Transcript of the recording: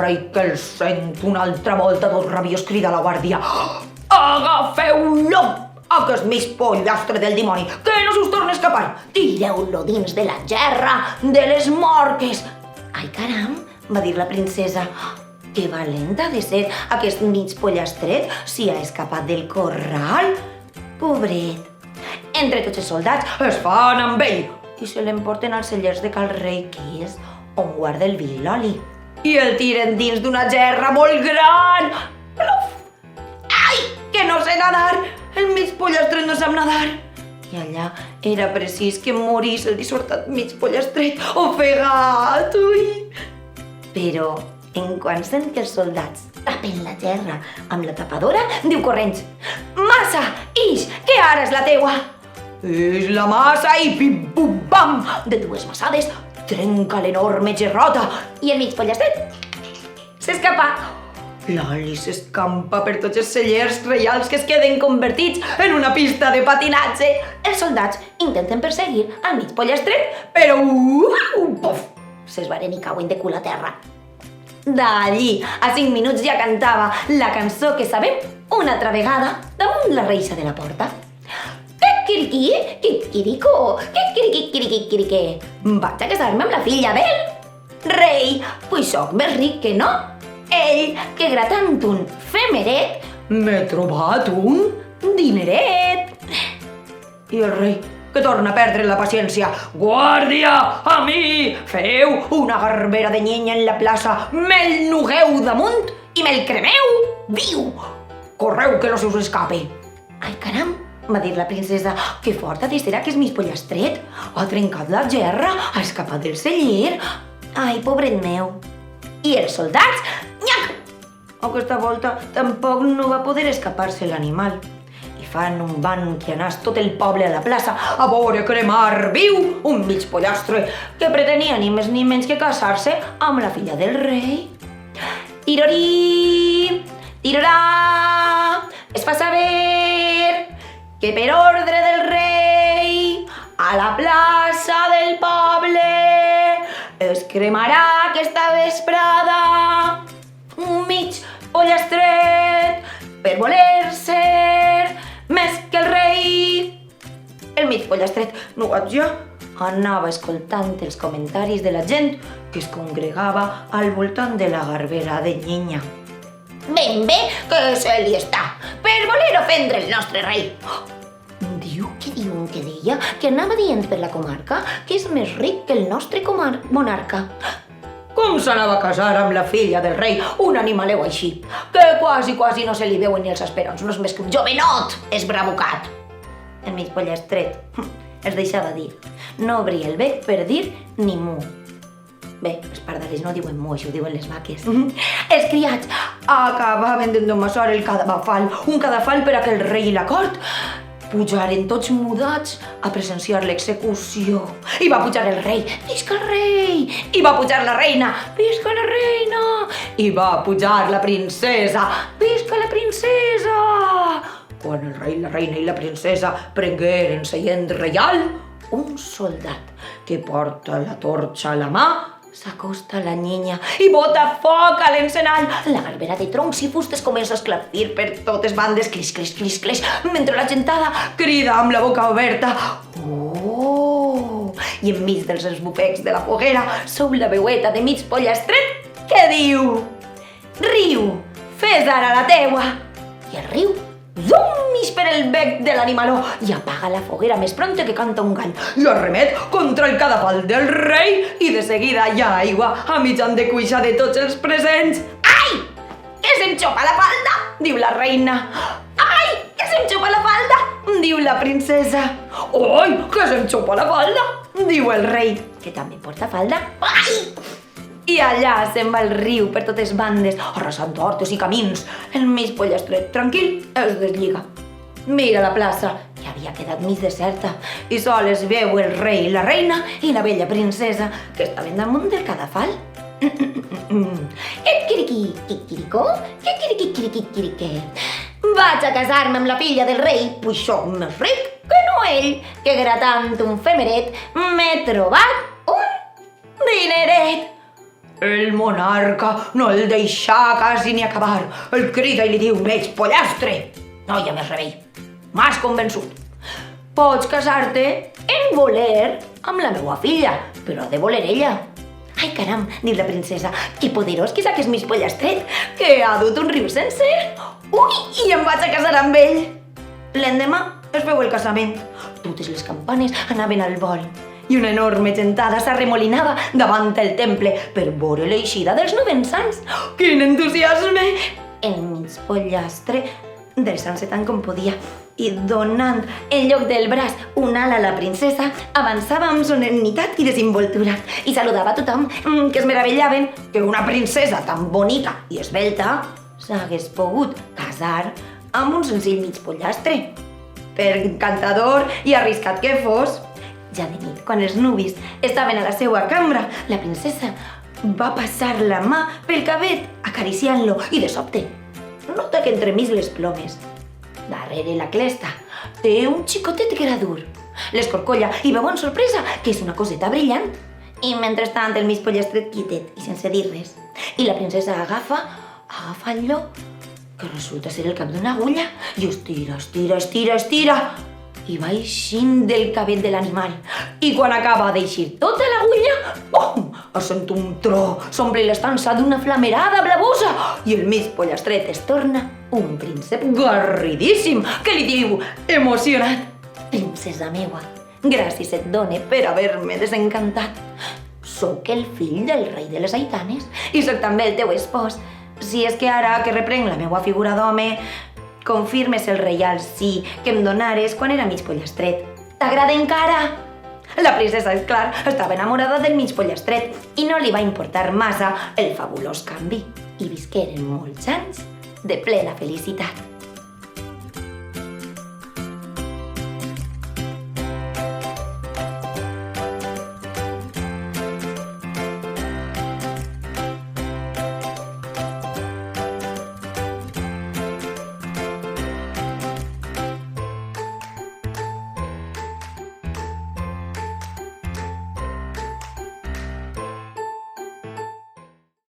rei que el sent una altra volta tot rabiós crida a la guàrdia. Agafeu-lo! Aquest mig pollastre del dimoni, que no s'us torna a escapar! Tireu-lo dins de la gerra de les morques! Ai, caram, va dir la princesa. Que valenta ha de ser aquest mig pollastret si ha escapat del corral. Pobret. Entre tots els soldats es fan amb ell i se l'emporten als cellers de cal rei, que és on guarda el vi i l'oli. I el tiren dins d'una gerra molt gran. Pluf! Ai, que no sé nadar! El mig pollastret no sap nadar. I allà era precís que morís el dissortat mig pollastret ofegat. Ui! Però en quan sent que els soldats tapen la gerra amb la tapadora, diu corrents: «Massa, ix, que ara és la teua!» És la massa i pim-pum-pam! De dues massades trenca l'enorme gerrota i el mig pollastret s'escapa. L'oli s'escampa per tots els cellers reials que es queden convertits en una pista de patinatge. Els soldats intenten perseguir al mig pollastret, però pof, s'esvaren i cauen de cul a terra. D'allí a 5 minuts ja cantava la cançó que sabem una altra vegada damunt la reixa de la porta. Quiriquí, quirico, quiriquí. Vaig a casar-me amb la filla del rei, pues soc més ric que no. Ell, que gratant un femeret, m'he trobat un dineret. I el rei, que torna a perdre la paciència: «Guàrdia, a mi! Feu una garbera de llenya en la plaça, me'l nugueu damunt i me'l cremeu viu! Correu que no se us escape!» Ai, caram, va dir la princesa, que fort ha de ser aquest mig pollastret. Ha trencat la gerra, ha escapat del celler. Ai, pobret meu. I els soldats, nyac! Aquesta volta tampoc no va poder escapar-se l'animal. I fan un ban que anàs tot el poble a la plaça a veure cremar viu un mig pollastre que pretenia ni més ni menys que casar-se amb la filla del rei. Tirorí, tirorà, es fa saber que per ordre del rei a la plaça del poble es cremarà aquesta vesprada un mig pollastret per voler ser més que el rei. El mig pollastret, nugat ja, anava escoltant els comentaris de la gent que es congregava al voltant de la garbera de llenya. Ben bé que se li està, per voler ofendre el nostre rei. Diuen que deia que anava dient per la comarca que és més ric que el nostre monarca. Com s'anava a casar amb la filla del rei, un animaleu així, que quasi no se li veuen ni els esperons, no és més que un jovenot esbravucat. El mig pollastret es deixava dir, no obria el bec per dir ni mu. Bé, els pardalers no diuen mu, això ho diuen les vaques. Els criats acabaven d'endomassar el cadafal, un cadafal per a que el rei i la cort pujaren tots mudats a presenciar l'execució. I va pujar el rei, visca el rei! I va pujar la reina, visca la reina! I va pujar la princesa, visca la princesa! Quan el rei, la reina i la princesa prengueren seient reial, un soldat que porta la torxa a la mà s'acosta a la niña i bota foc a l'encenall. La garbera de troncs i fustes comença a esclafir per totes bandes, clis, clis, clis, clis, mentre la gentada crida amb la boca oberta. Oh! I enmig dels esbufecs de la foguera sou la veueta de mig pollastret que diu: «Riu, fes ara la teua!» I el riu zum ix per el bec de l'animaló i apaga la foguera més prompte que canta un gall i arremet contra el cadafal del rei i de seguida hi ha aigua a mitjan de cuixa de tots els presents. Ai! Que se'm xopa la falda! Diu la reina. Ai! Que se'm xopa la falda! Diu la princesa. Ai! Que se'm xopa la falda! Diu el rei, que també porta falda. Ai! I allà se'n va el riu per totes bandes, arrasant hortes i camins. El mig pollastret, tranquil, es deslliga. Mira la plaça, que havia quedat mig deserta, i sols veu el rei, la reina i la bella princesa, que estaven damunt del cadafal. Quiriquí, quirico, quiriquí. Vaig a casar-me amb la filla del rei, pues soc més ric que no ell, que gratant un femeret m'he trobat un dineret. El monarca no el deixà quasi ni acabar. El crida i li diu: ets pollastre! No hi ha més remei. M'has convençut. Pots casar-te en voler amb la meua filla, però ha de voler ella. Ai, caram, diu la princesa, que poderós que és aquest mig pollastret, que ha dut un riu sencer. Ui, i em vaig a casar amb ell. L'endemà es veu el casament. Totes les campanes anaven al vol i una enorme gentada s'arremolinava davant el temple per veure l'eixida dels novens sants. Quin entusiasme! El mig pollastre, dreçant-se tant com podia i donant en lloc del braç un ala a la princesa, avançava amb solemnitat i desenvoltura i saludava a tothom, que es meravellaven que una princesa tan bonica i esvelta s'hagués pogut casar amb un senzill mig pollastre. Per encantador i arriscat que fos, ja de nit, quan els nuvis estaven a la seva cambra, la princesa va passar la mà pel cabell acariciant-lo i de sobte nota que entremig les plomes, darrere la clesta, té un xicotet gradur. L'escorcolla i veu amb sorpresa que és una coseta brillant. I mentrestant el mig pollastret quietet i sense dir res. I la princesa agafa allò que resulta ser el cap d'una agulla i estira i va eixint del cabell de l'animal. I quan acaba d'eixir tota l'agulla, pum! Es sent un tro, s'omple l'estança d'una flamerada blavosa i el mig pollastret es torna un príncep garridíssim que li diu, emocionat: princesa meua, gràcies et done per haver-me desencantat. Soc el fill del rei de les Aitanes i soc també el teu espòs. Si és que ara que reprenc la meua figura d'home, confirmes el reial sí que em donares quan era mig pollastret. T'agrada encara? La princesa, és clar, estava enamorada del mig pollastret i no li va importar massa el fabulós canvi. I visqueren molts anys de plena felicitat.